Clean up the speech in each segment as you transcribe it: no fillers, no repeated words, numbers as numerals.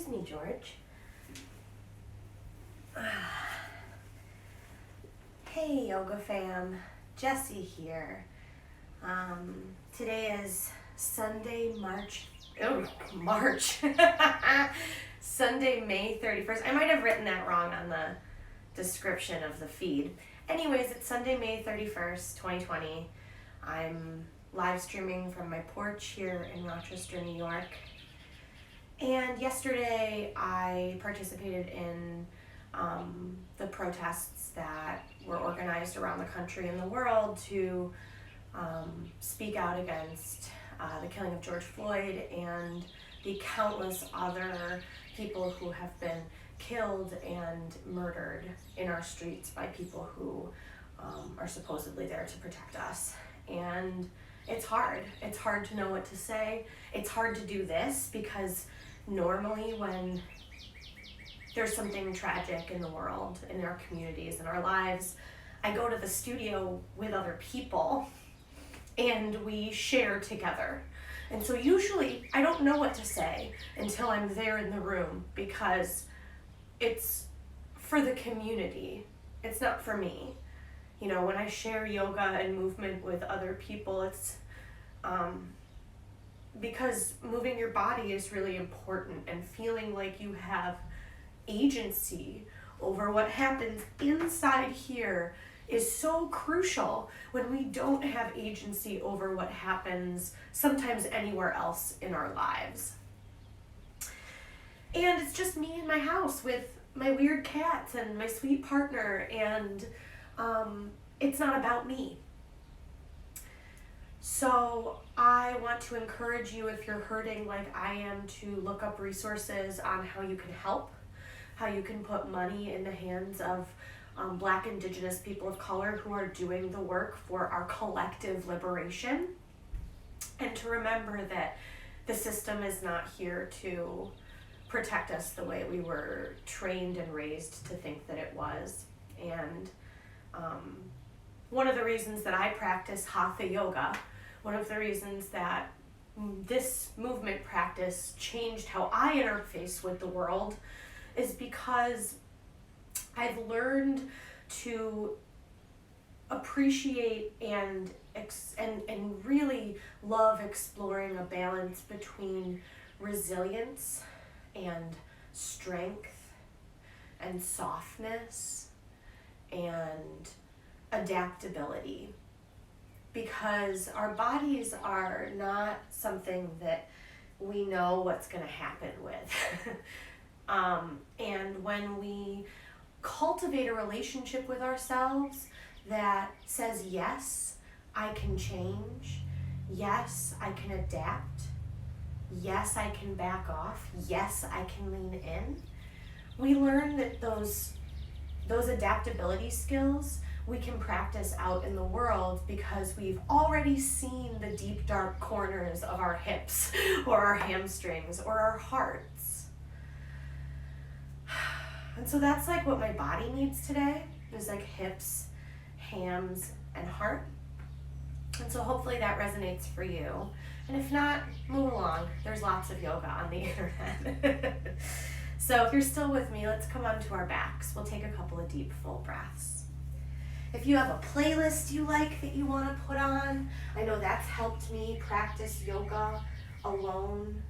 Excuse me, George. Hey, Yoga fam. Jessie here. Today is Sunday, Sunday, May 31st. I might have written that wrong on the description of the feed. Anyways, it's Sunday, May 31st, 2020. I'm live streaming from my porch here in Rochester, New York. And yesterday I participated in the protests that were organized around the country and the world to speak out against the killing of George Floyd and the countless other people who have been killed and murdered in our streets by people who are supposedly there to protect us. And it's hard. It's hard to know what to say. It's hard to do this because normally when there's something tragic in the world, in our communities, in our lives, I go to the studio with other people and we share together. And so usually I don't know what to say until I'm there in the room because it's for the community. It's not for me. You know, when I share yoga and movement with other people, it's because moving your body is really important, and feeling like you have agency over what happens inside here is so crucial when we don't have agency over what happens sometimes anywhere else in our lives. And it's just me in my house with my weird cats and my sweet partner, and it's not about me. So I want to encourage you, if you're hurting like I am, to look up resources on how you can help, how you can put money in the hands of Black, Indigenous people of color who are doing the work for our collective liberation. And to remember that the system is not here to protect us the way we were trained and raised to think that it was. And one of the reasons that I practice Hatha Yoga, one of the reasons that this movement practice changed how I interface with the world, is because I've learned to appreciate and really love exploring a balance between resilience and strength and softness and adaptability, because our bodies are not something that we know what's going to happen with. And when we cultivate a relationship with ourselves that says, yes, I can change, yes, I can adapt, yes, I can back off, yes, I can lean in, we learn that those adaptability skills we can practice out in the world because we've already seen the deep, dark corners of our hips or our hamstrings or our hearts. And so that's like what my body needs today, is like hips, hams, and heart. And so hopefully that resonates for you. And if not, move along. There's lots of yoga on the internet. So if you're still with me, let's come onto our backs. We'll take a couple of deep, full breaths. If you have a playlist you like that you want to put on, I know that's helped me practice yoga alone.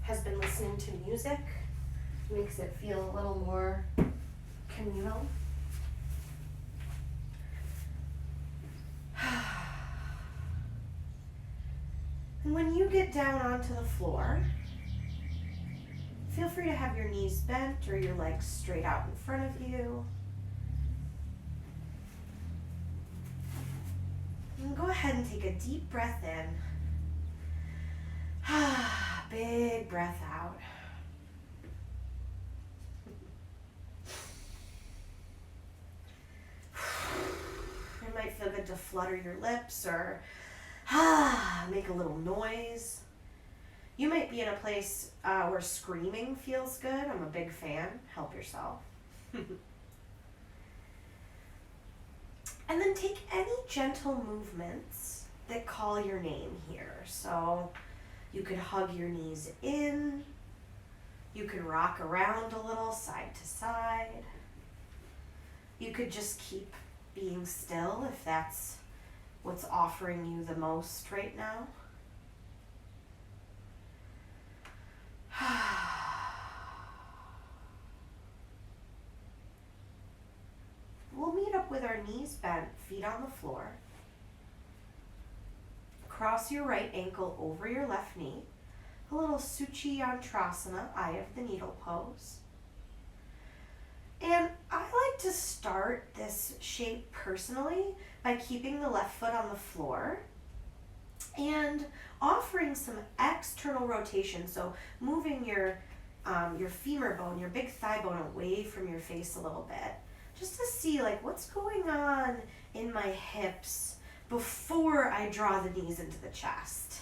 Has been listening to music. Makes it feel a little more communal. And when you get down onto the floor, feel free to have your knees bent or your legs straight out in front of you. And go ahead and take a deep breath in. Big breath out. It might feel good to flutter your lips or make a little noise. You might be in a place where screaming feels good. I'm a big fan. Help yourself. And then take any gentle movements that call your name here. So you could hug your knees in, You can rock around a little side to side. You could just keep being still if that's what's offering you the most right now. We'll meet up with our knees bent, feet on the floor. Cross your right ankle over your left knee. A little Suchiyantrasana, eye of the needle pose. And I like to start this shape personally by keeping the left foot on the floor and offering some external rotation. So moving your femur bone, your big thigh bone away from your face a little bit, just to see like what's going on in my hips before I draw the knees into the chest.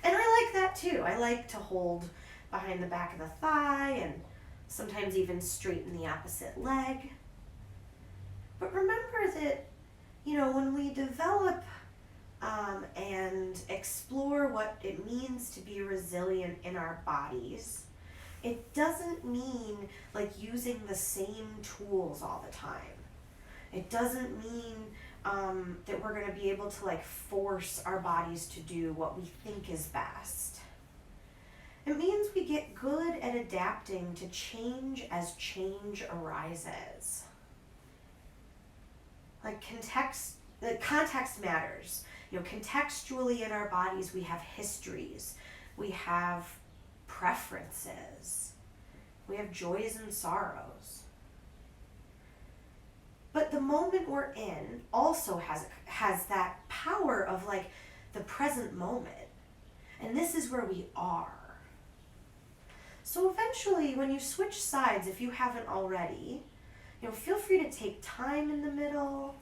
And I like that too. I like to hold behind the back of the thigh and sometimes even straighten the opposite leg. But remember that, when we develop and explore what it means to be resilient in our bodies, it doesn't mean like using the same tools all the time. It doesn't mean that we're going to be able to like force our bodies to do what we think is best. It means we get good at adapting to change as change arises. Context matters. Contextually in our bodies, we have histories, we have preferences, we have joys and sorrows. But the moment we're in also has that power of like the present moment. And this is where we are. So eventually, when you switch sides, if you haven't already, feel free to take time in the middle.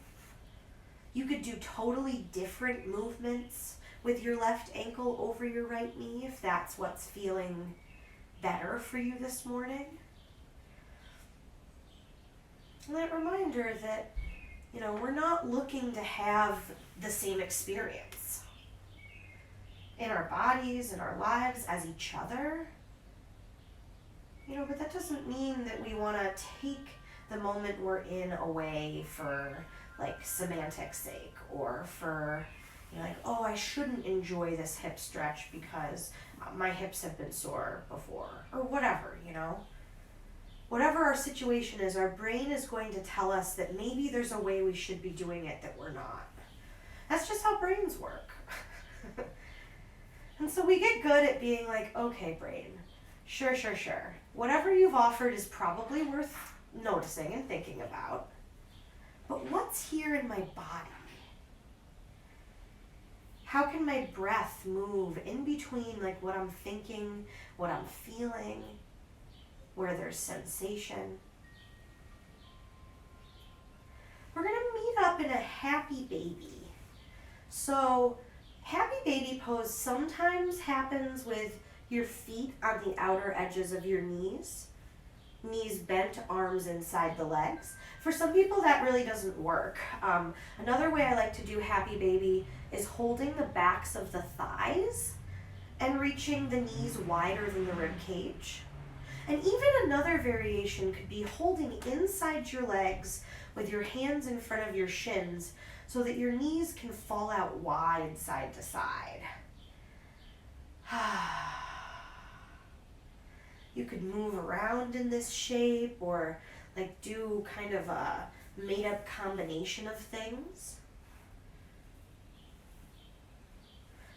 You could do totally different movements with your left ankle over your right knee if that's what's feeling better for you this morning. And that reminder that, we're not looking to have the same experience in our bodies, in our lives, as each other. But that doesn't mean that we want to take the moment we're in away for like semantics sake or for, I shouldn't enjoy this hip stretch because my hips have been sore before or whatever, Whatever our situation is, our brain is going to tell us that maybe there's a way we should be doing it that we're not. That's just how brains work. And so we get good at being like, okay, brain, sure. Whatever you've offered is probably worth noticing and thinking about. But what's here in my body? How can my breath move in between like what I'm thinking, what I'm feeling, where there's sensation? We're going to meet up in a happy baby. So happy baby pose sometimes happens with your feet on the outer edges of your knees bent, arms inside the legs. For some people that really doesn't work. Another way I like to do happy baby is holding the backs of the thighs and reaching the knees wider than the rib cage. And even another variation could be holding inside your legs with your hands in front of your shins so that your knees can fall out wide side to side. You could move around in this shape or like do kind of a made up combination of things.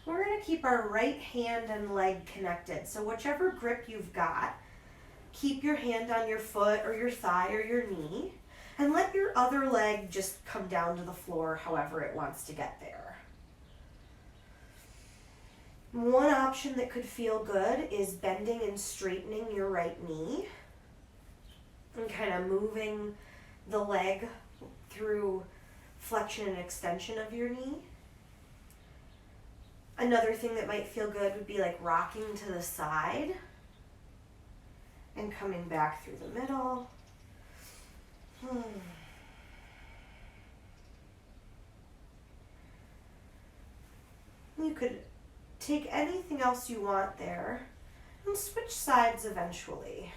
We're going to keep our right hand and leg connected. So whichever grip you've got, keep your hand on your foot or your thigh or your knee and let your other leg just come down to the floor however it wants to get there. One option that could feel good is bending and straightening your right knee and kind of moving the leg through flexion and extension of your knee. Another thing that might feel good would be like rocking to the side and coming back through the middle. You could take anything else you want there and switch sides eventually.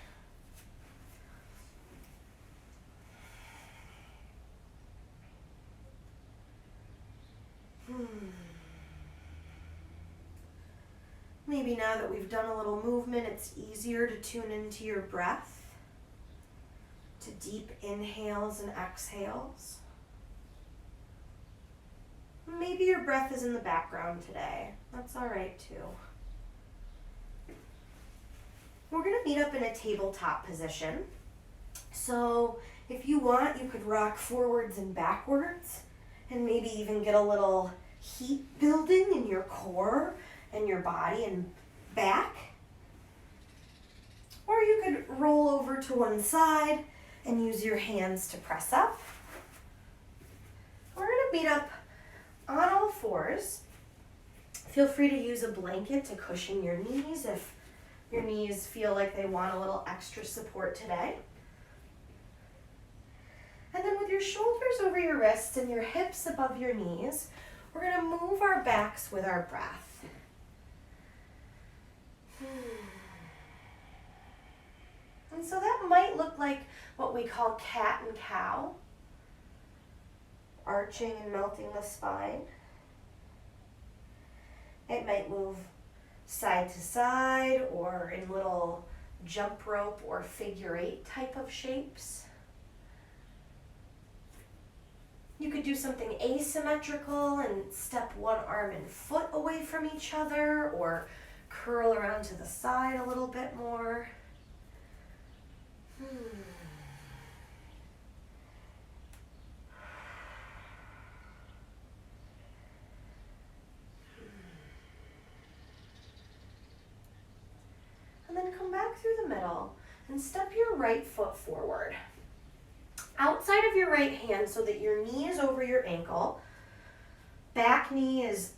maybe now that we've done a little movement, it's easier to tune into your breath, to deep inhales and exhales. Maybe your breath is in the background today. That's all right too. We're going to meet up in a tabletop position. So if you want, you could rock forwards and backwards and maybe even get a little heat building in your core and your body and back. Or you could roll over to one side and use your hands to press up. We're going to meet up on all fours. Feel free to use a blanket to cushion your knees if your knees feel like they want a little extra support today. And then with your shoulders over your wrists and your hips above your knees, we're going to move our backs with our breath. And so that might look like what we call cat and cow, arching and melting the spine. It might move side to side or in little jump rope or figure eight type of shapes. You could do something asymmetrical and step one arm and foot away from each other, or curl around to the side a little bit more. And then come back through the middle and step your right foot forward. Outside of your right hand so that your knee is over your ankle. Back knee is,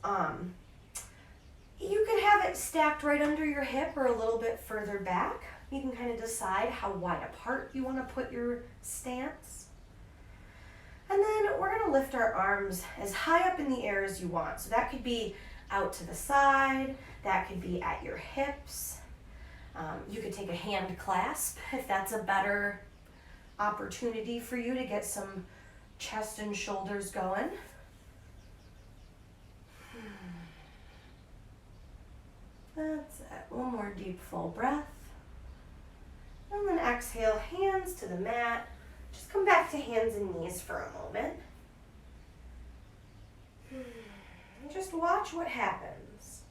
you could have it stacked right under your hip or a little bit further back. You can kind of decide how wide apart you want to put your stance. And then we're going to lift our arms as high up in the air as you want. So that could be out to the side, that could be at your hips. You could take a hand clasp if that's a better opportunity for you to get some chest and shoulders going. That's it. One more deep full breath. And then exhale, hands to the mat. Just come back to hands and knees for a moment. And just watch what happens.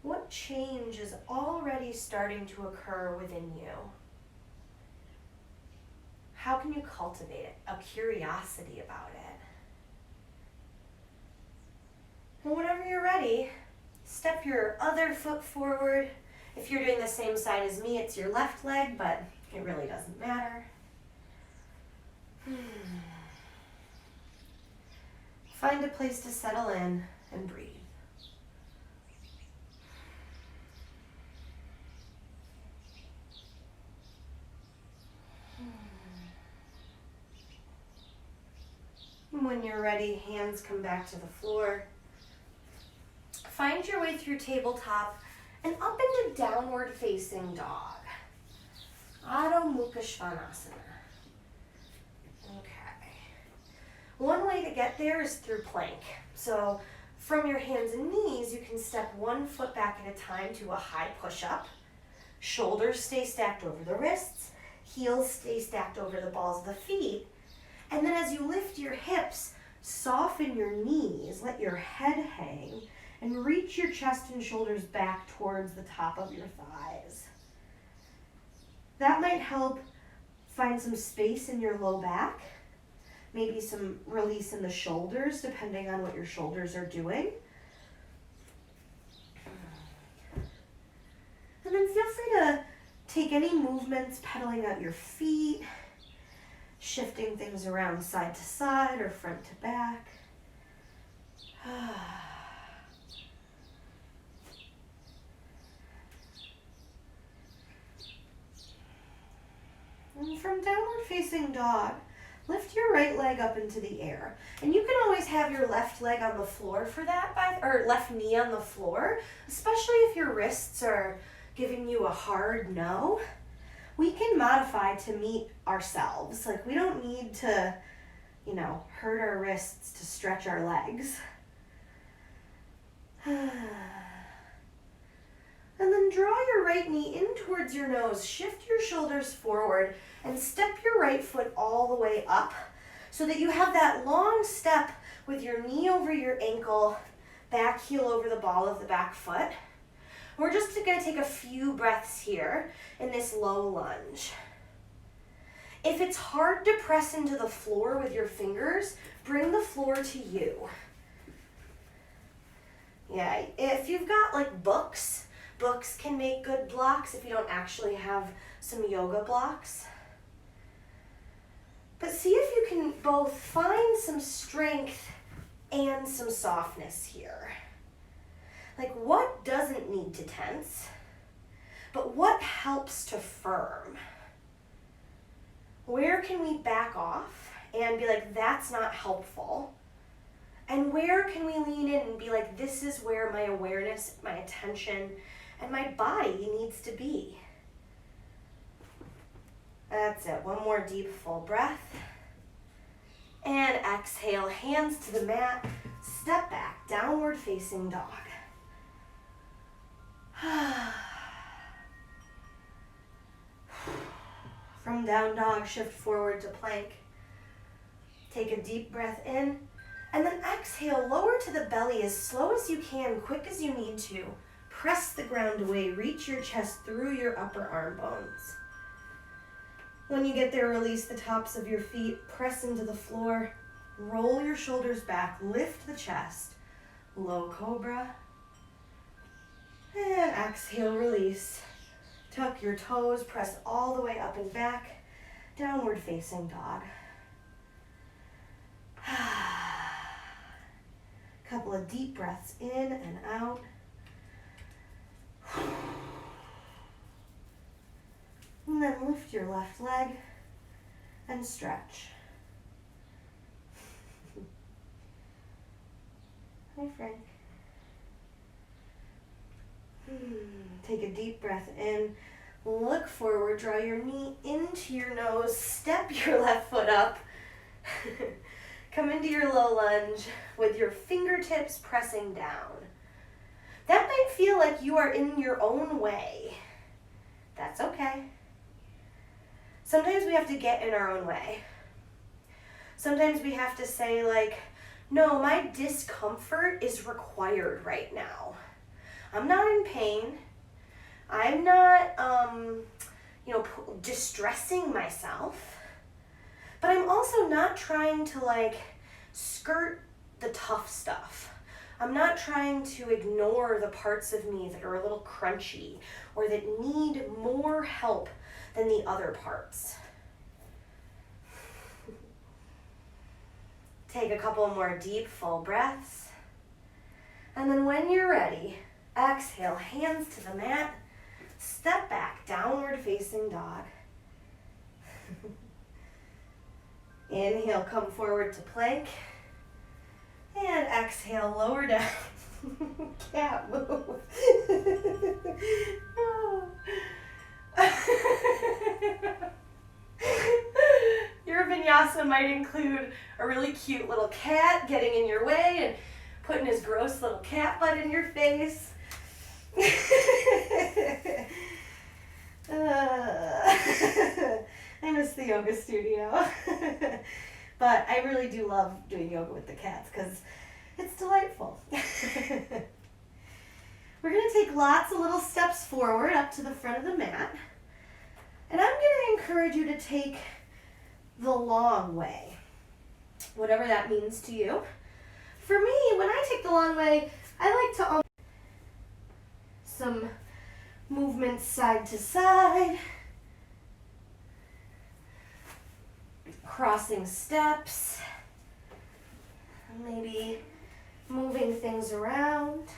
What change is already starting to occur within you? How can you cultivate it? A curiosity about it. And whenever you're ready, step your other foot forward. If you're doing the same side as me, it's your left leg, but it really doesn't matter. Find a place to settle in and breathe. When you're ready, hands come back to the floor. Find your way through tabletop and up into downward facing dog. Adho Mukha Svanasana. Okay. One way to get there is through plank. So from your hands and knees, you can step one foot back at a time to a high push-up. Shoulders stay stacked over the wrists. Heels stay stacked over the balls of the feet. And then as you lift your hips, soften your knees, let your head hang, and reach your chest and shoulders back towards the top of your thighs. That might help find some space in your low back, maybe some release in the shoulders, depending on what your shoulders are doing. And then feel free to take any movements, pedaling out your feet, shifting things around side to side or front to back. And from downward facing dog, lift your right leg up into the air. And you can always have your left leg on the floor for that, or left knee on the floor, especially if your wrists are giving you a hard no. We can modify to meet ourselves. Like, we don't need to, hurt our wrists to stretch our legs. And then draw your right knee in towards your nose. Shift your shoulders forward and step your right foot all the way up so that you have that long step with your knee over your ankle, back heel over the ball of the back foot. We're just going to take a few breaths here in this low lunge. If it's hard to press into the floor with your fingers, bring the floor to you. Yeah, if you've got like books can make good blocks if you don't actually have some yoga blocks. But see if you can both find some strength and some softness here. Like what doesn't need to tense, but what helps to firm? Where can we back off and be like, that's not helpful? And where can we lean in and be like, this is where my awareness, my attention, and my body needs to be? That's it. One more deep, full breath. And exhale, hands to the mat. Step back, downward facing dog. From down dog, shift forward to plank. Take a deep breath in. And then exhale, lower to the belly as slow as you can, quick as you need to. Press the ground away, reach your chest through your upper arm bones. When you get there, release the tops of your feet, press into the floor, roll your shoulders back, lift the chest, low cobra. And exhale, release. Tuck your toes, press all the way up and back, downward facing dog. Couple of deep breaths in and out. And then lift your left leg and stretch. Hi, Frank. Take a deep breath in. Look forward, draw your knee into your nose, step your left foot up. Come into your low lunge with your fingertips pressing down. That might feel like you are in your own way. That's okay. Sometimes we have to get in our own way. Sometimes we have to say like, no, my discomfort is required right now. I'm not in pain. I'm not, distressing myself. But I'm also not trying to like skirt the tough stuff. I'm not trying to ignore the parts of me that are a little crunchy or that need more help than the other parts. Take a couple more deep, full breaths. And then when you're ready, exhale, hands to the mat, step back, downward facing dog. Inhale, come forward to plank. And exhale, lower down. Can't move. Oh. Your vinyasa might include a really cute little cat getting in your way and putting his gross little cat butt in your face. I miss the yoga studio. But I really do love doing yoga with the cats because it's delightful. We're going to take lots of little steps forward up to the front of the mat. And I'm going to encourage you to take the long way, whatever that means to you. For me, when I take the long way, I like to some movements side to side, crossing steps, maybe moving things around.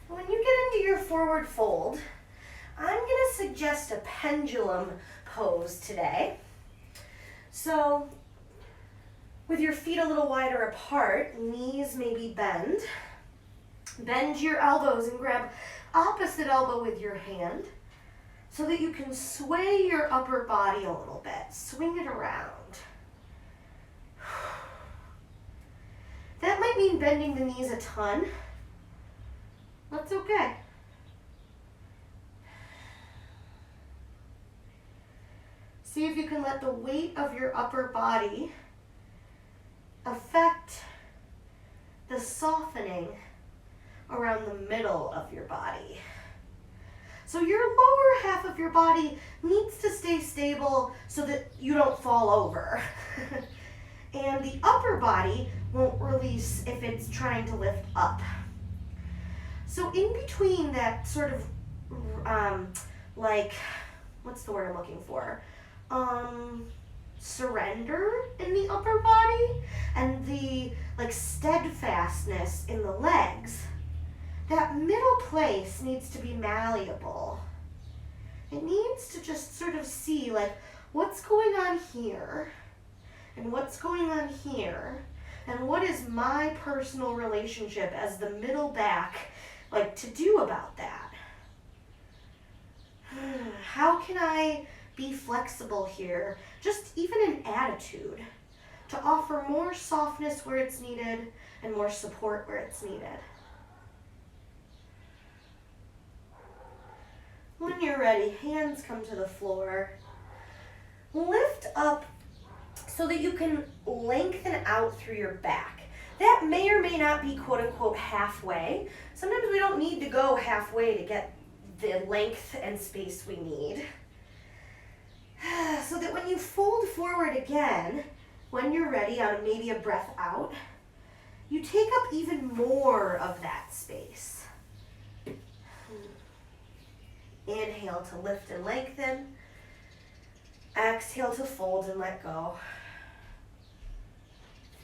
When you get into your forward fold, I'm going to suggest a pendulum pose today. So, with your feet a little wider apart, knees maybe bend. Bend your elbows and grab opposite elbow with your hand so that you can sway your upper body a little bit. Swing it around. That might mean bending the knees a ton That's okay. See if you can let the weight of your upper body affect the softening around the middle of your body. So your lower half of your body needs to stay stable so that you don't fall over. And the upper body won't release if it's trying to lift up. So in between that sort of, what's the word I'm looking for? Surrender in the upper body and the steadfastness in the legs, that middle place needs to be malleable. It needs to just sort of see what's going on here and what's going on here and what is my personal relationship as the middle back to do about that. How can I be flexible here, just even in attitude, to offer more softness where it's needed and more support where it's needed. When you're ready, hands come to the floor. Lift up so that you can lengthen out through your back. That may or may not be quote unquote halfway. Sometimes we don't need to go halfway to get the length and space we need. So that when you fold forward again, when you're ready on maybe a breath out, you take up even more of that space. Inhale to lift and lengthen. Exhale to fold and let go.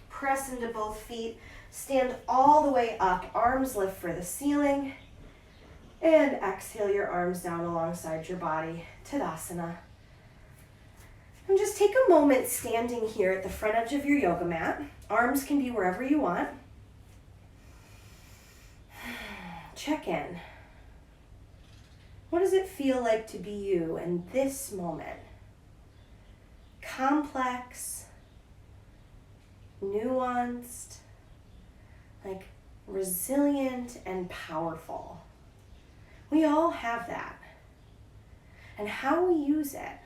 Press into both feet. Stand all the way up. Arms lift for the ceiling. And exhale your arms down alongside your body. Tadasana. And just take a moment standing here at the front edge of your yoga mat. Arms can be wherever you want. Check in. What does it feel like to be you in this moment? Complex, nuanced, resilient and powerful. We all have that. And how we use it,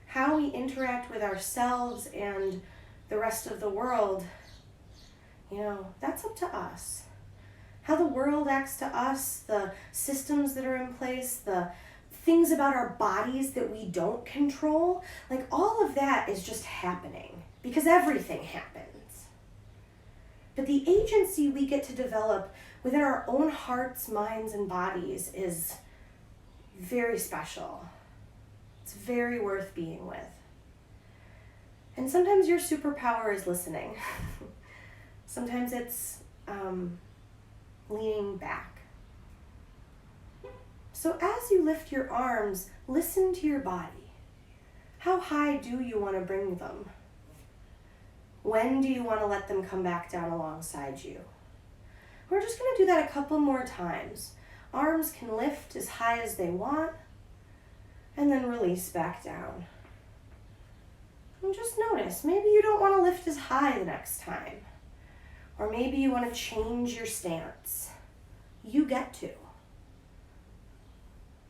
how we interact with ourselves and the rest of the world, that's up to us. How the world acts to us, the systems that are in place, the things about our bodies that we don't control, all of that is just happening because everything happens. But the agency we get to develop within our own hearts, minds, and bodies is very special. It's very worth being with. And sometimes your superpower is listening. Sometimes it's leaning back. So as you lift your arms, listen to your body. How high do you want to bring them? When do you want to let them come back down alongside you? We're just going to do that a couple more times. Arms can lift as high as they want, and then release back down. And just notice, maybe you don't want to lift as high the next time. Or maybe you want to change your stance. You get to.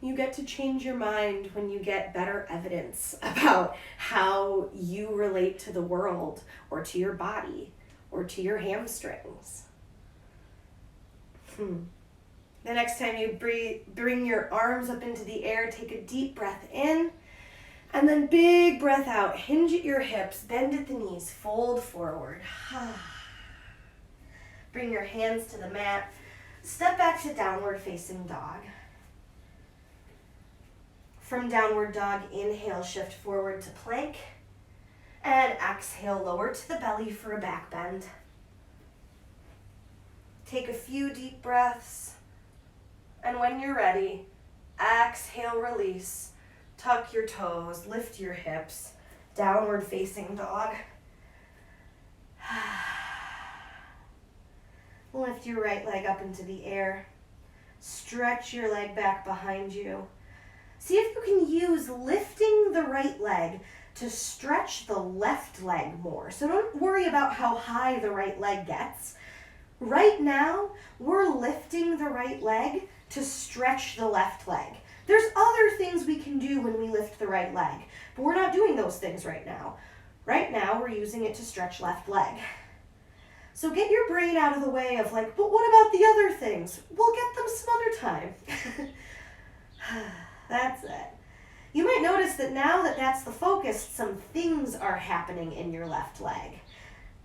You get to change your mind when you get better evidence about how you relate to the world or to your body or to your hamstrings. The next time you bring your arms up into the air, take a deep breath in, and then big breath out. Hinge at your hips, bend at the knees, fold forward. Bring your hands to the mat. Step back to downward facing dog. From downward dog, inhale, shift forward to plank. And exhale, lower to the belly for a back bend. Take a few deep breaths. And when you're ready, exhale, release. Tuck your toes, lift your hips. Downward facing dog. Lift your right leg up into the air. Stretch your leg back behind you. See if you can use lifting the right leg to stretch the left leg more. So don't worry about how high the right leg gets. Right now, we're lifting the right leg to stretch the left leg. There's other things we can do when we lift the right leg, but we're not doing those things right now. Right now, we're using it to stretch left leg. So get your brain out of the way of like, but what about the other things? We'll get them some other time. That's it. You might notice that now that that's the focus, some things are happening in your left leg.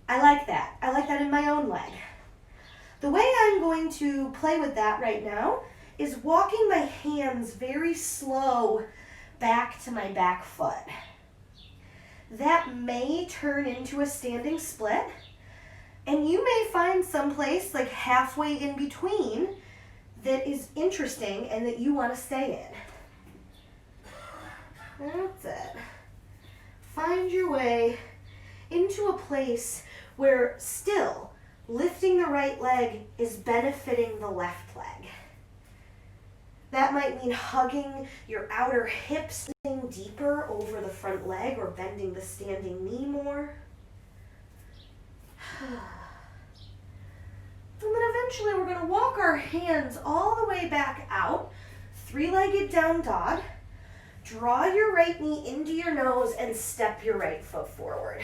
I like that. I like that in my own leg. The way I'm going to play with that right now is walking my hands very slow back to my back foot. That may turn into a standing split, and you may find someplace like halfway in between that is interesting and that you want to stay in. That's it. Find your way into a place where still lifting the right leg is benefiting the left leg. That might mean hugging your outer hips deeper over the front leg or bending the standing knee more. And then eventually we're going to walk our hands all the way back out, three-legged down dog. Draw your right knee into your nose and step your right foot forward.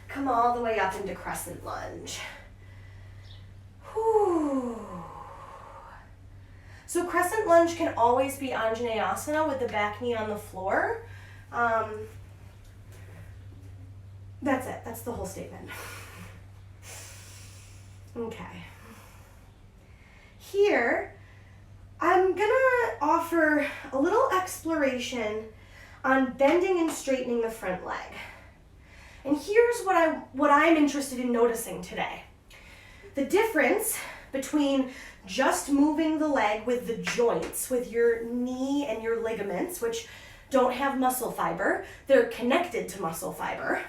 Come all the way up into Crescent Lunge. Whew. So Crescent Lunge can always be Anjaneyasana with the back knee on the floor. That's it. That's the whole statement. Okay. Here, I'm gonna offer a little exploration on bending and straightening the front leg. And here's what I'm interested in noticing today. The difference between just moving the leg with the joints, with your knee and your ligaments, which don't have muscle fiber, they're connected to muscle fiber,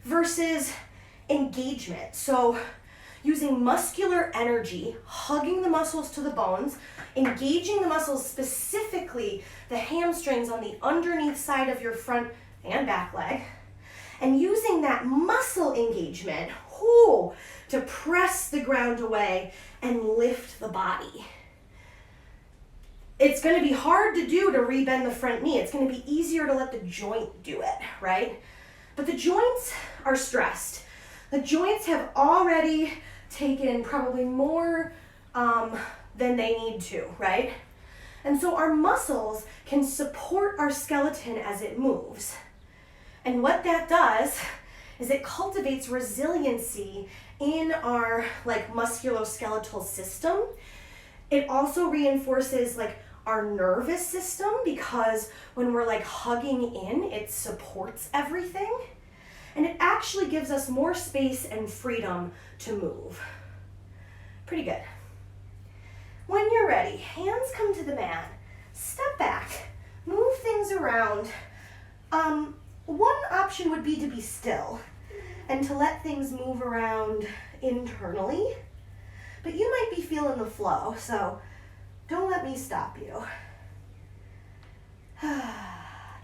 versus engagement. So using muscular energy, hugging the muscles to the bones, engaging the muscles, specifically the hamstrings on the underneath side of your front and back leg, and using that muscle engagement to press the ground away and lift the body. It's going to be hard to do to rebend the front knee. It's going to be easier to let the joint do it, right? But the joints are stressed. The joints have already taken probably more than they need to, right? And so our muscles can support our skeleton as it moves. And what that does is it cultivates resiliency in our musculoskeletal system. It also reinforces our nervous system, because when we're hugging in, it supports everything. And it actually gives us more space and freedom to move. Pretty good. When you're ready, hands come to the mat, step back, move things around. One option would be to be still and to let things move around internally, but you might be feeling the flow, so don't let me stop you.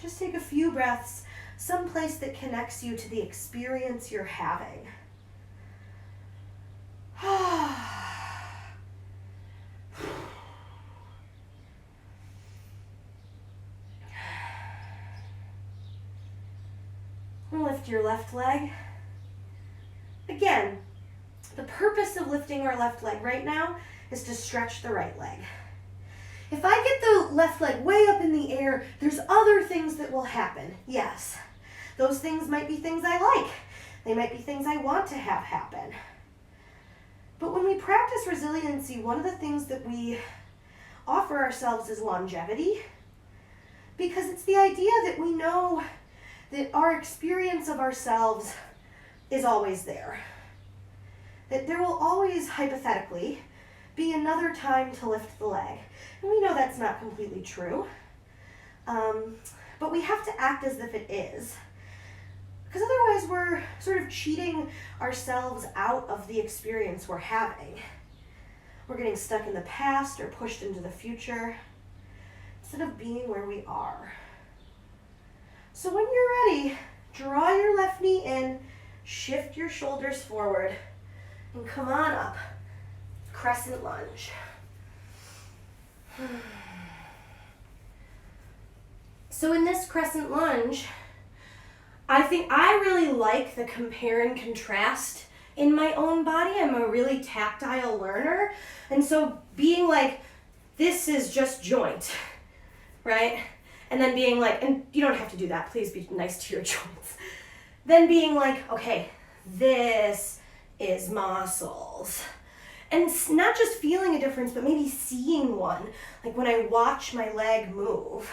Just take a few breaths, someplace that connects you to the experience you're having. Lift your left leg. Again, the purpose of lifting our left leg right now is to stretch the right leg. If I get the left leg way up in the air, there's other things that will happen. Yes, those things might be things I like. They might be things I want to have happen. But when we practice resiliency, one of the things that we offer ourselves is longevity, because it's the idea that we know that our experience of ourselves is always there. That there will always, hypothetically, be another time to lift the leg. And we know that's not completely true. But we have to act as if it is. Because otherwise we're sort of cheating ourselves out of the experience we're having. We're getting stuck in the past or pushed into the future, instead of being where we are. So when you're ready, draw your left knee in, shift your shoulders forward, and come on up Crescent Lunge. So in this Crescent Lunge, I think I really like the compare and contrast in my own body. I'm a really tactile learner. And so being like, this is just joint, right? And then being like, and you don't have to do that, please be nice to your joints. Then being like, okay, this is muscles. And not just feeling a difference, but maybe seeing one. Like when I watch my leg move.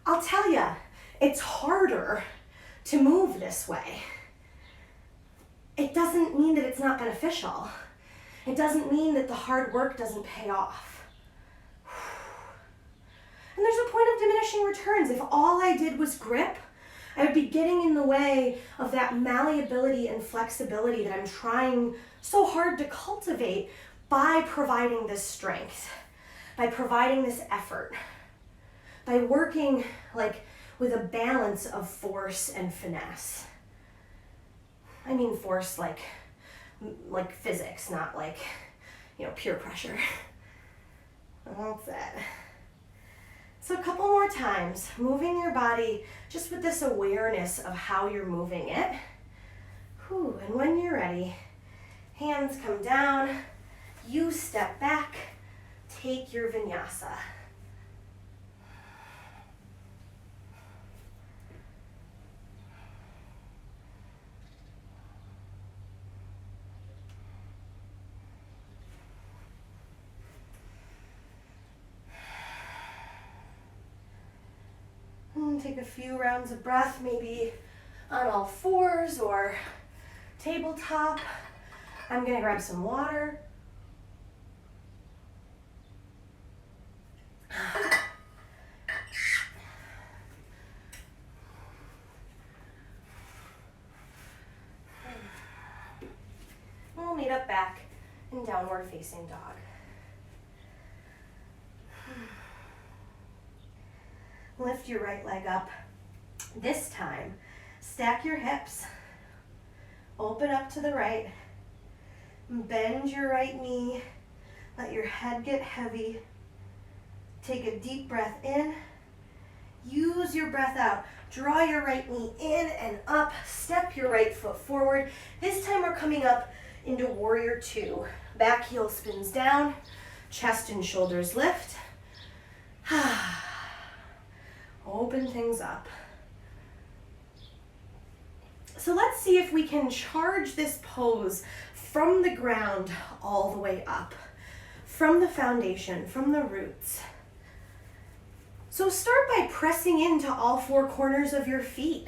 I'll tell you, it's harder to move this way. It doesn't mean that it's not beneficial. It doesn't mean that the hard work doesn't pay off. And there's a point of diminishing returns. If all I did was grip, I would be getting in the way of that malleability and flexibility that I'm trying so hard to cultivate by providing this strength, by providing this effort, by working like with a balance of force and finesse. I mean force like physics, not like, peer pressure. That's it. So a couple more times, moving your body just with this awareness of how you're moving it. Whew, and when you're ready, hands come down, you step back, take your vinyasa. Take a few rounds of breath, maybe on all fours or tabletop. I'm gonna grab some water. We'll meet up back in downward facing dog. Lift your right leg up. This time, stack your hips. Open up to the right. Bend your right knee. Let your head get heavy. Take a deep breath in. Use your breath out. Draw your right knee in and up. Step your right foot forward. This time we're coming up into Warrior Two. Back heel spins down. Chest and shoulders lift. Open things up. So let's see if we can charge this pose from the ground all the way up, from the foundation, from the roots. So start by pressing into all four corners of your feet.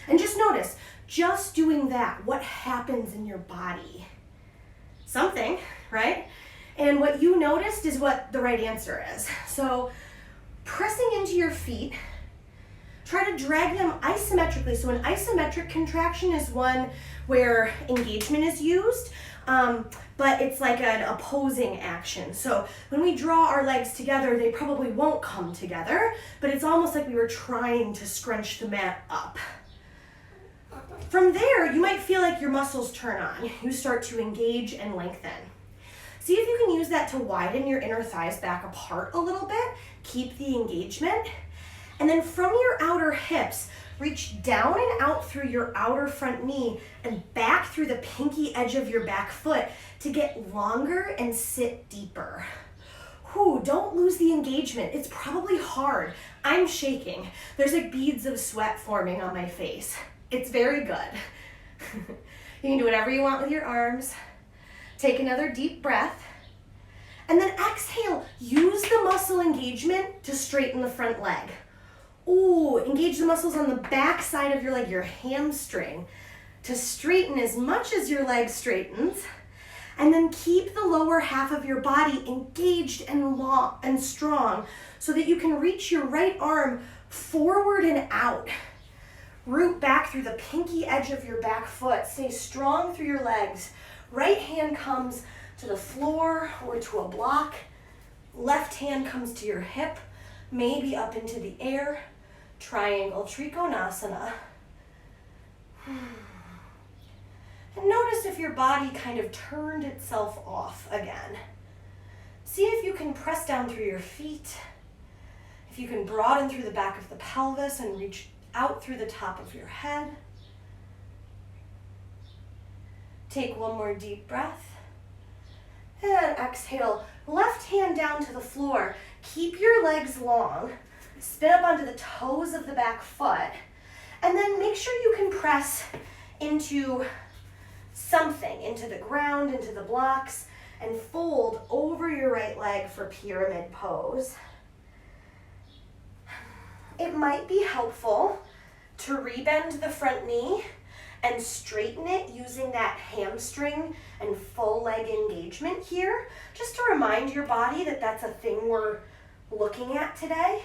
And just notice, just doing that, what happens in your body? Something, right? And what you noticed is what the right answer is. So pressing into your feet, try to drag them isometrically. So an isometric contraction is one where engagement is used, but it's like an opposing action. So when we draw our legs together, they probably won't come together, but it's almost like we were trying to scrunch the mat up. From there, you might feel like your muscles turn on. You start to engage and lengthen. See if you can use that to widen your inner thighs back apart a little bit. Keep the engagement. And then from your outer hips, reach down and out through your outer front knee and back through the pinky edge of your back foot to get longer and sit deeper. Whew, don't lose the engagement. It's probably hard. I'm shaking. There's like beads of sweat forming on my face. It's very good. You can do whatever you want with your arms. Take another deep breath. And then exhale. Use the muscle engagement to straighten the front leg. Ooh, engage the muscles on the back side of your leg, your hamstring, to straighten as much as your leg straightens. And then keep the lower half of your body engaged and long and strong so that you can reach your right arm forward and out. Root back through the pinky edge of your back foot. Stay strong through your legs. Right hand comes to the floor or to a block. Left hand comes to your hip, maybe up into the air. Triangle Trikonasana. And notice if your body kind of turned itself off again. See if you can press down through your feet, if you can broaden through the back of the pelvis and reach out through the top of your head. Take one more deep breath. And exhale, left hand down to the floor. Keep your legs long. Spin up onto the toes of the back foot. And then make sure you can press into something, into the ground, into the blocks, and fold over your right leg for pyramid pose. It might be helpful to rebend the front knee and straighten it using that hamstring and full leg engagement here, just to remind your body that that's a thing we're looking at today.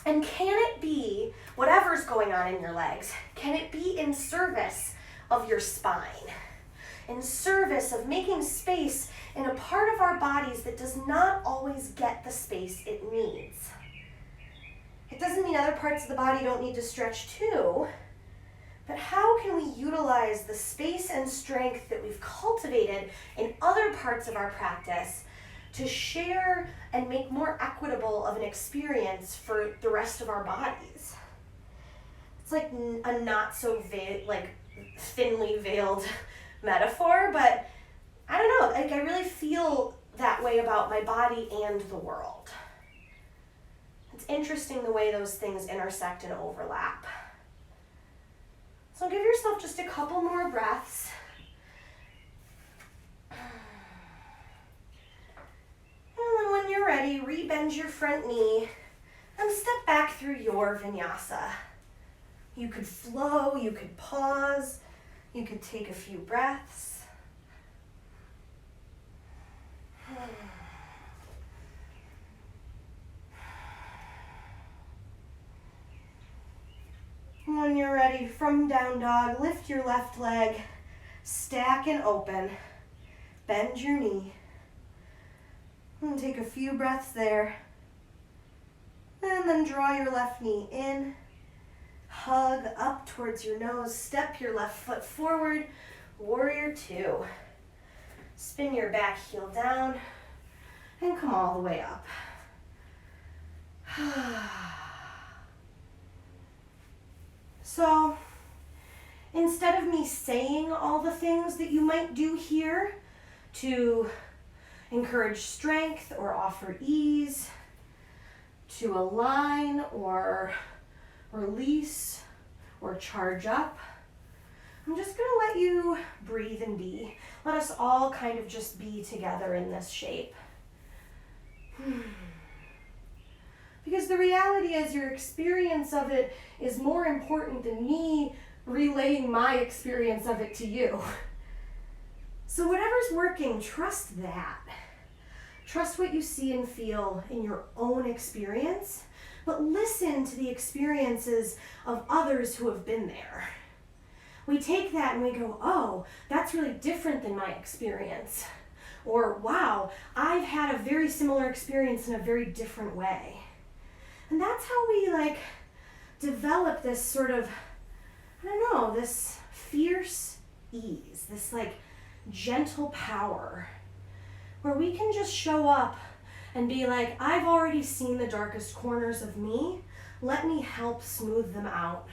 And can it be, whatever's going on in your legs, can it be in service of your spine? In service of making space in a part of our bodies that does not always get the space it needs? It doesn't mean other parts of the body don't need to stretch too, but how can we utilize the space and strength that we've cultivated in other parts of our practice to share and make more equitable of an experience for the rest of our bodies? It's like a not so thinly veiled metaphor, but I don't know, like I really feel that way about my body and the world. It's interesting the way those things intersect and overlap. So give yourself just a couple more breaths. And then when you're ready, rebend your front knee and step back through your vinyasa. You could flow, you could pause, you could take a few breaths. When you're ready, from down dog, lift your left leg, stack and open, bend your knee, and take a few breaths there, and then draw your left knee in, hug up towards your nose, step your left foot forward, warrior two, spin your back heel down, and come all the way up. So instead of me saying all the things that you might do here to encourage strength or offer ease, to align or release or charge up, I'm just going to let you breathe and be. Let us all kind of just be together in this shape. Because the reality is your experience of it is more important than me relaying my experience of it to you. So whatever's working, trust that. Trust what you see and feel in your own experience, but listen to the experiences of others who have been there. We take that and we go, oh, that's really different than my experience. Or, wow, I've had a very similar experience in a very different way. And that's how we develop this sort of, this fierce ease, this gentle power, where we can just show up and be like, I've already seen the darkest corners of me. Let me help smooth them out.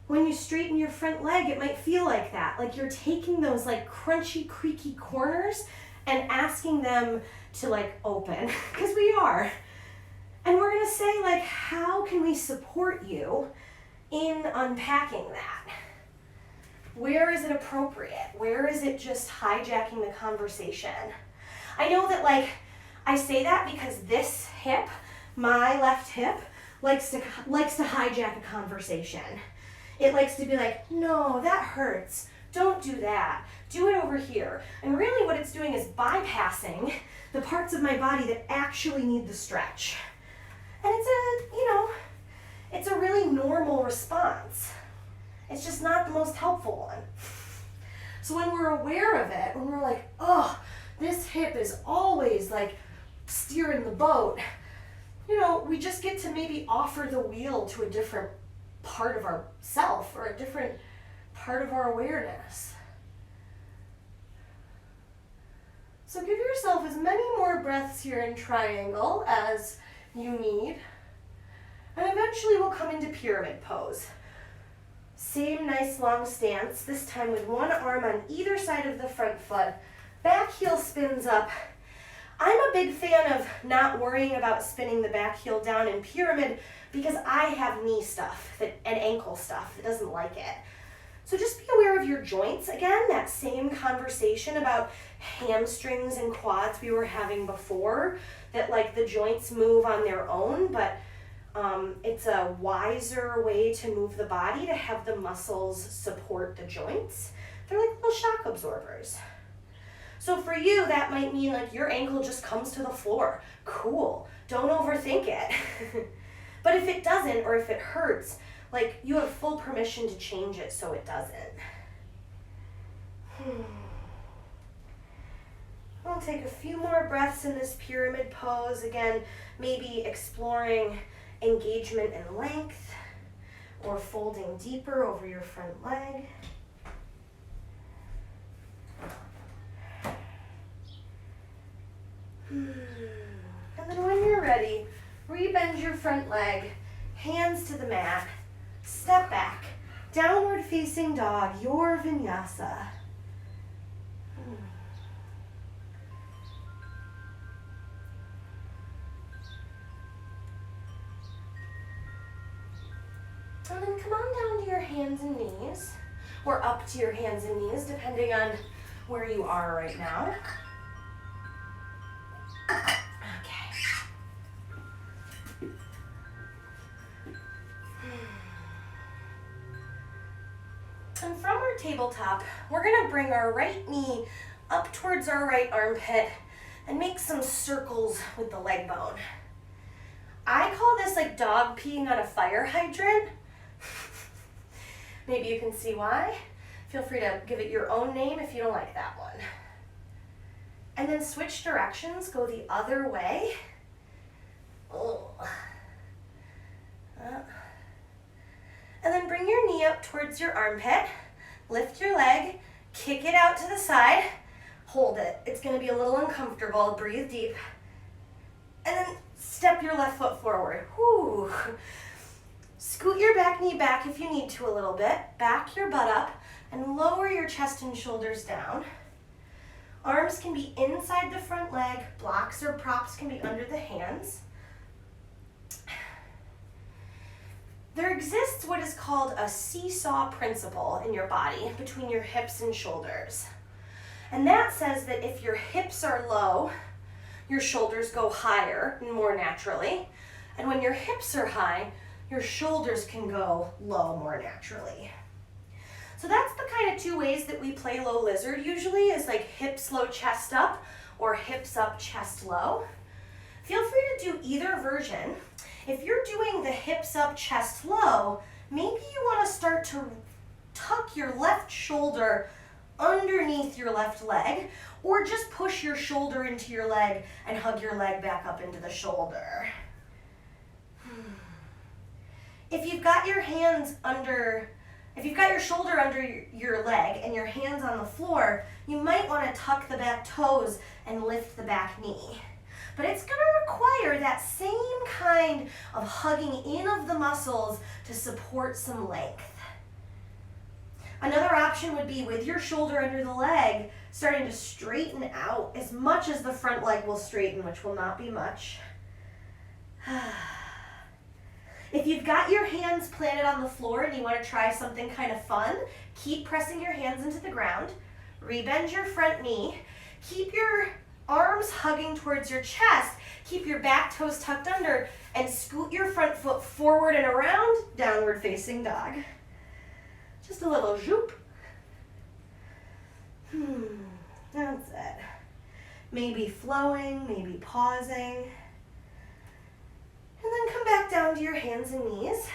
When you straighten your front leg, it might feel like that. Like you're taking those crunchy, creaky corners and asking them to open, because we are. And we're gonna say how can we support you in unpacking that? Where is it appropriate? Where is it just hijacking the conversation? I know that I say that because this hip, my left hip, likes to hijack a conversation. It likes to be like, no, that hurts. Don't do that. Do it over here. And really what it's doing is bypassing the parts of my body that actually need the stretch. And it's a really normal response. It's just not the most helpful one. So when we're aware of it, when we're like, oh, this hip is always steering the boat, we just get to maybe offer the wheel to a different part of ourself or a different part of our awareness. So give yourself as many more breaths here in triangle as you need. And eventually we'll come into pyramid pose. Same nice long stance, this time with one arm on either side of the front foot. Back heel spins up. I'm a big fan of not worrying about spinning the back heel down in pyramid because I have knee stuff and ankle stuff that doesn't like it. So just be aware of your joints. Again, that same conversation about hamstrings and quads we were having before, that like the joints move on their own, but it's a wiser way to move the body to have the muscles support the joints. They're like little shock absorbers. So for you, that might mean like your ankle just comes to the floor. Cool, don't overthink it. But if it doesn't, or if it hurts, like you have full permission to change it so it doesn't. I'll take a few more breaths in this pyramid pose. Again, maybe exploring engagement and length, or folding deeper over your front leg. And then when you're ready, rebend your front leg, hands to the mat, step back, downward facing dog, your vinyasa. And then come on down to your hands and knees, or up to your hands and knees, depending on where you are right now. Okay. And from our tabletop, we're gonna bring our right knee up towards our right armpit and make some circles with the leg bone. I call this like dog peeing on a fire hydrant. Maybe you can see why. Feel free to give it your own name if you don't like that one. And then switch directions, go the other way. Oh. And then bring your knee up towards your armpit, lift your leg, kick it out to the side, hold it. It's gonna be a little uncomfortable, breathe deep. And then step your left foot forward. Whew. Scoot your back knee back if you need to a little bit. Back your butt up and lower your chest and shoulders down. Arms can be inside the front leg. Blocks or props can be under the hands. There exists what is called a seesaw principle in your body between your hips and shoulders. And that says that if your hips are low, your shoulders go higher and more naturally. And when your hips are high, your shoulders can go low more naturally. So that's the kind of two ways that we play low lizard usually, is like hips low, chest up, or hips up, chest low. Feel free to do either version. If you're doing the hips up, chest low, maybe you want to start to tuck your left shoulder underneath your left leg, or just push your shoulder into your leg and hug your leg back up into the shoulder. If you've got your shoulder under your leg and your hands on the floor, you might want to tuck the back toes and lift the back knee. But it's going to require that same kind of hugging in of the muscles to support some length. Another option would be with your shoulder under the leg, starting to straighten out as much as the front leg will straighten, which will not be much. If you've got your hands planted on the floor and you want to try something kind of fun, keep pressing your hands into the ground, rebend your front knee, keep your arms hugging towards your chest, keep your back toes tucked under, and scoot your front foot forward and around, downward facing dog. Just a little zoop. That's it. Maybe flowing, maybe pausing. And then come back down to your hands and knees.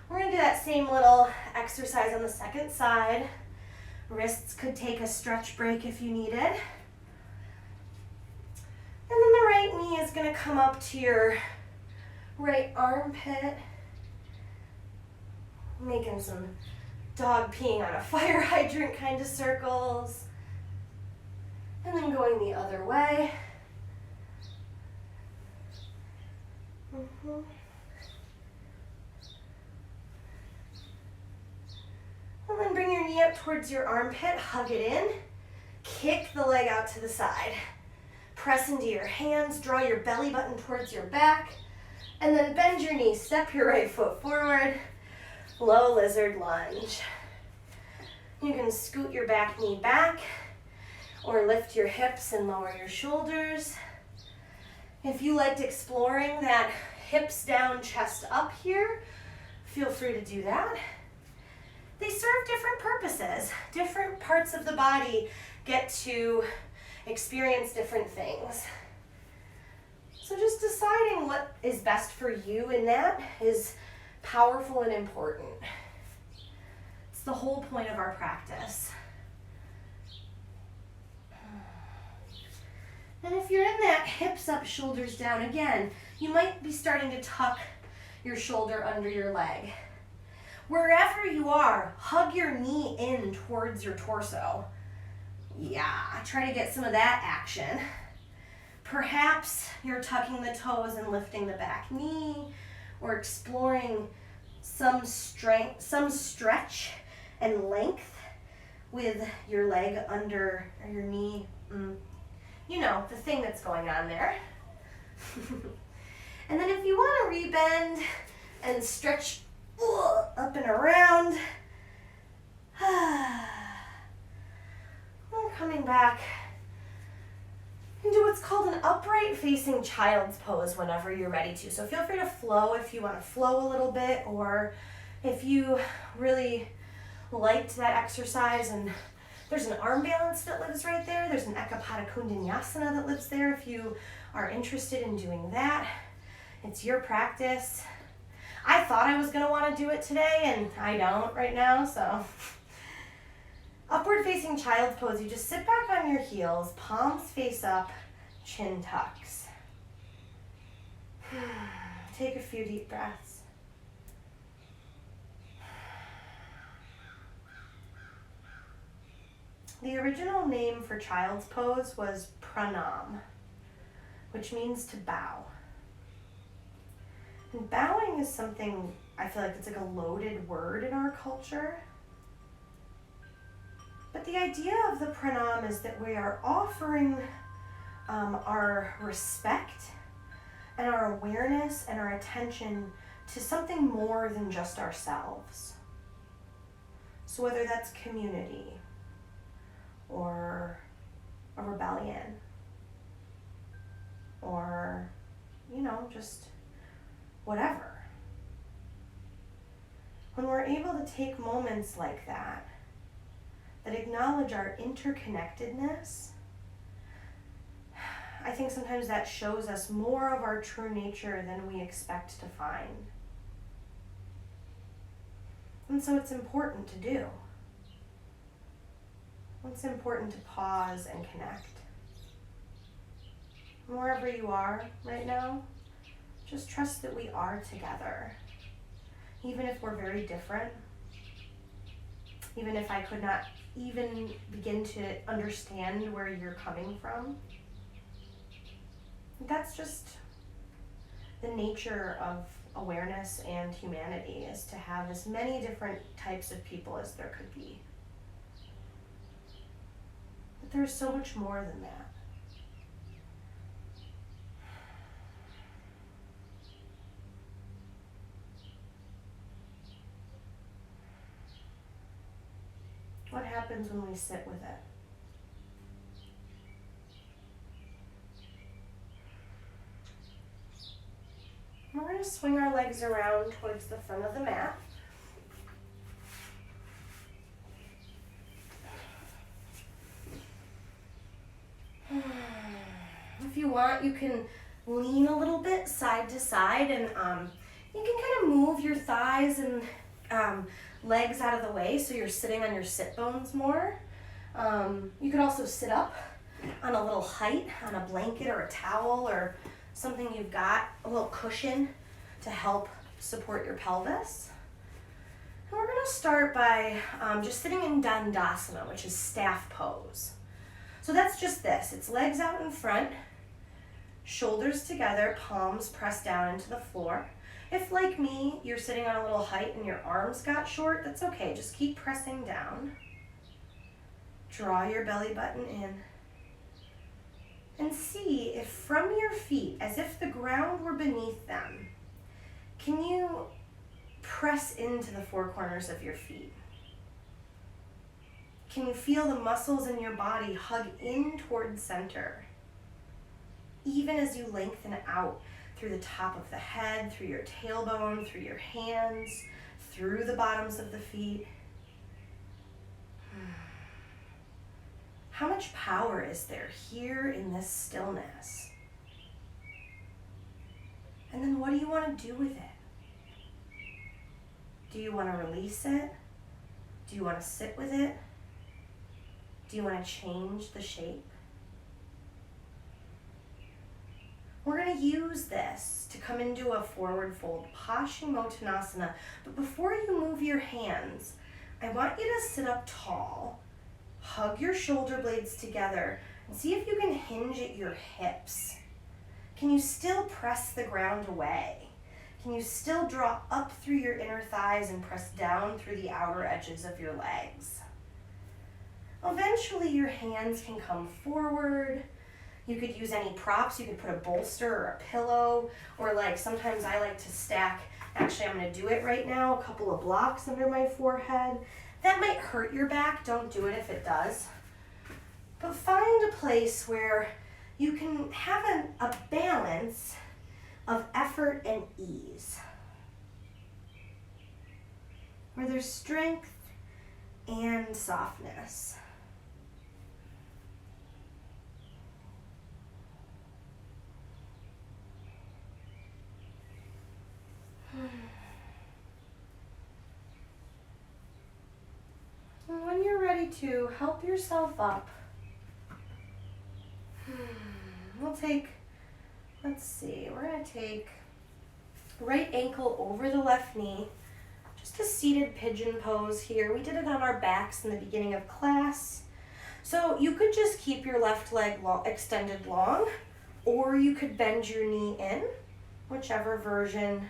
We're going to do that same little exercise on the second side. Wrists could take a stretch break if you need it. And then the right knee is going to come up to your right armpit. Making some dog peeing on a fire hydrant kind of circles. And then going the other way. And then bring your knee up towards your armpit, hug it in, kick the leg out to the side. Press into your hands, draw your belly button towards your back, and then bend your knee, step your right foot forward, low lizard lunge. You can scoot your back knee back, or lift your hips and lower your shoulders. If you liked exploring that hips down, chest up here, feel free to do that. They serve different purposes. Different parts of the body get to experience different things. So just deciding what is best for you in that is powerful and important. It's the whole point of our practice. And if you're in that hips up, shoulders down again, you might be starting to tuck your shoulder under your leg. Wherever you are, hug your knee in towards your torso. Yeah, try to get some of that action. Perhaps you're tucking the toes and lifting the back knee, or exploring some strength, some stretch and length with your leg under your knee. You know, the thing that's going on there. And then if you want to rebend and stretch up and around, we're coming back into what's called an upright facing child's pose whenever you're ready to. So feel free to flow if you want to flow a little bit, or if you really liked that exercise and there's an arm balance that lives right there. There's an Ekapada that lives there if you are interested in doing that. It's your practice. I thought I was going to want to do it today, and I don't right now, so. Upward facing child's pose, you just sit back on your heels, palms face up, chin tucks. Take a few deep breaths. The original name for child's pose was pranam, which means to bow. And bowing is something, I feel like it's like a loaded word in our culture. But the idea of the pranam is that we are offering our respect and our awareness and our attention to something more than just ourselves. So whether that's community, or a rebellion, or, you know, just whatever. When we're able to take moments like that acknowledge our interconnectedness, I think sometimes that shows us more of our true nature than we expect to find. And so it's important to do. It's important to pause and connect. Wherever you are right now, just trust that we are together. Even if we're very different, even if I could not even begin to understand where you're coming from, that's just the nature of awareness and humanity, is to have as many different types of people as there could be. But there's so much more than that. What happens when we sit with it? We're going to swing our legs around towards the front of the mat. If you want, you can lean a little bit side to side, and you can kind of move your thighs and legs out of the way so you're sitting on your sit bones more. You could also sit up on a little height, on a blanket or a towel or something you've got, a little cushion to help support your pelvis. And we're going to start by just sitting in Dandasana, which is staff pose. So that's just this. It's legs out in front, shoulders together, palms pressed down into the floor. If, like me, you're sitting on a little height and your arms got short, that's okay. Just keep pressing down. Draw your belly button in. And see if from your feet, as if the ground were beneath them, can you press into the four corners of your feet? Can you feel the muscles in your body hug in toward center? Even as you lengthen out through the top of the head, through your tailbone, through your hands, through the bottoms of the feet. How much power is there here in this stillness? And then what do you want to do with it? Do you want to release it? Do you want to sit with it? Do you want to change the shape? We're going to use this to come into a forward fold, Paschimottanasana. But before you move your hands, I want you to sit up tall. Hug your shoulder blades together and see if you can hinge at your hips. Can you still press the ground away? Can you still draw up through your inner thighs and press down through the outer edges of your legs? Eventually your hands can come forward. You could use any props. You could put a bolster or a pillow, or like sometimes I like to stack, actually I'm going to do it right now, a couple of blocks under my forehead. That might hurt your back. Don't do it if it does. But find a place where you can have a balance of effort and ease, where there's strength and softness. And when you're ready to help yourself up, we'll take, let's see, we're going to take right ankle over the left knee, just a seated pigeon pose here. We did it on our backs in the beginning of class. So you could just keep your left leg extended long, or you could bend your knee in, whichever version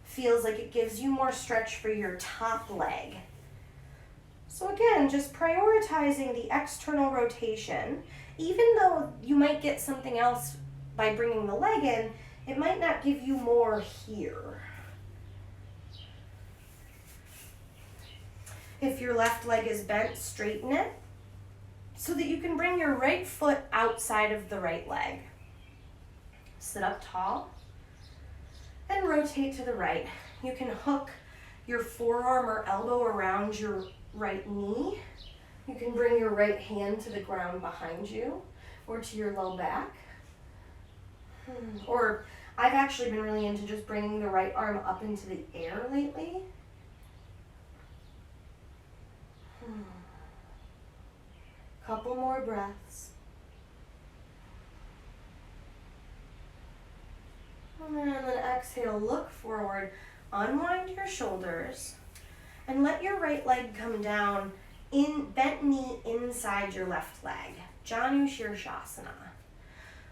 feels like it gives you more stretch for your top leg. So again, just prioritizing the external rotation. Even though you might get something else by bringing the leg in, it might not give you more here. If your left leg is bent, straighten it so that you can bring your right foot outside of the right leg. Sit up tall and rotate to the right. You can hook your forearm or elbow around your right knee. You can bring your right hand to the ground behind you or to your low back. Or I've actually been really into just bringing the right arm up into the air lately. Couple more breaths. And then exhale, look forward, unwind your shoulders, and let your right leg come down, bent knee inside your left leg. Janu Shavasana.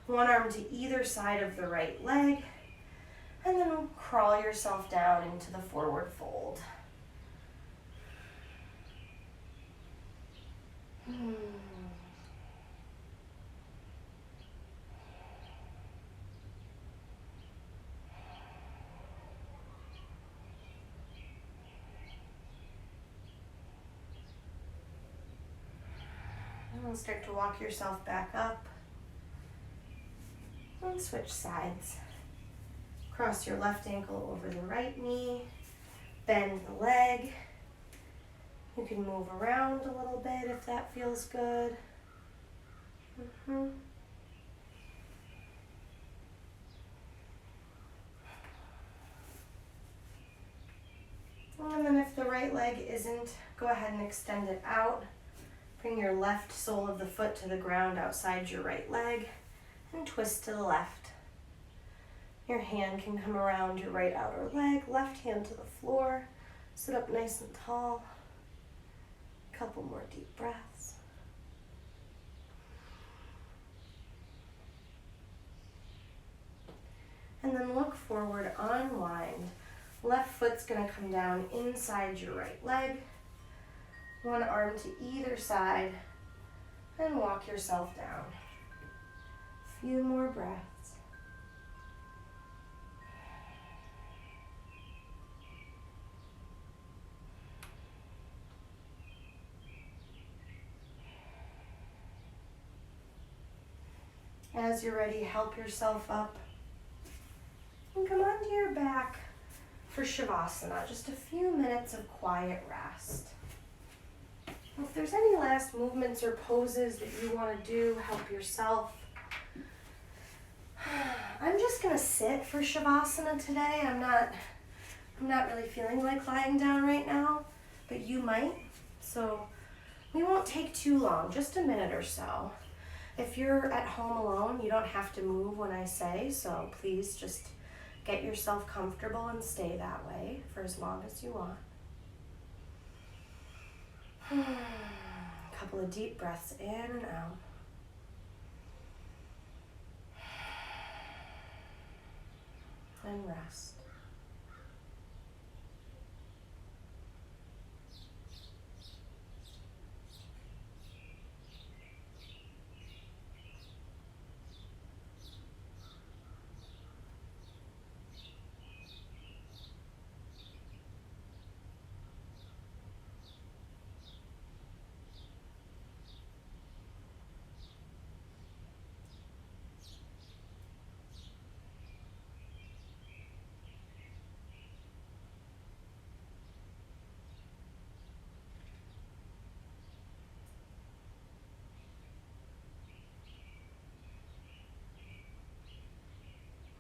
One arm to either side of the right leg, and then crawl yourself down into the forward fold. And start to walk yourself back up. And switch sides. Cross your left ankle over the right knee. Bend the leg. You can move around a little bit if that feels good. And then if the right leg isn't, go ahead and extend it out. Bring your left sole of the foot to the ground outside your right leg and twist to the left. Your hand can come around your right outer leg, left hand to the floor. Sit up nice and tall. Couple more deep breaths. And then look forward, unwind. Left foot's gonna come down inside your right leg. One arm to either side, and walk yourself down. A few more breaths. As you're ready, help yourself up and come onto your back for Shavasana. Just a few minutes of quiet rest. If there's any last movements or poses that you want to do, help yourself. I'm just gonna sit for Shavasana today. I'm not really feeling like lying down right now, but you might. So we won't take too long, just a minute or so. If you're at home alone, you don't have to move when I say, so please just get yourself comfortable and stay that way for as long as you want. A couple of deep breaths in and out. And rest.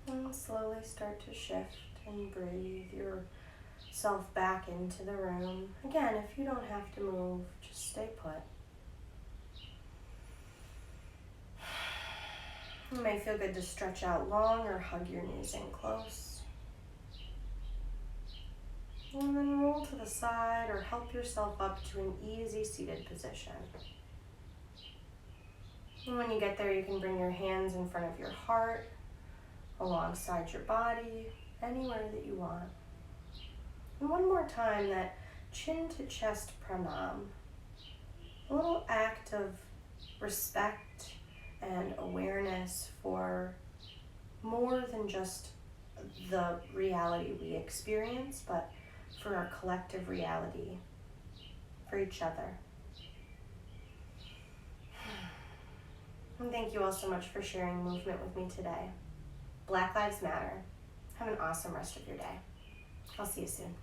And slowly start to shift and breathe yourself back into the room. Again, if you don't have to move, just stay put. It may feel good to stretch out long or hug your knees in close. And then roll to the side or help yourself up to an easy seated position. And when you get there, you can bring your hands in front of your heart, alongside your body, anywhere that you want. And one more time, that chin to chest pranam. A little act of respect and awareness for more than just the reality we experience, but for our collective reality, for each other. And thank you all so much for sharing movement with me today. Black Lives Matter. Have an awesome rest of your day. I'll see you soon.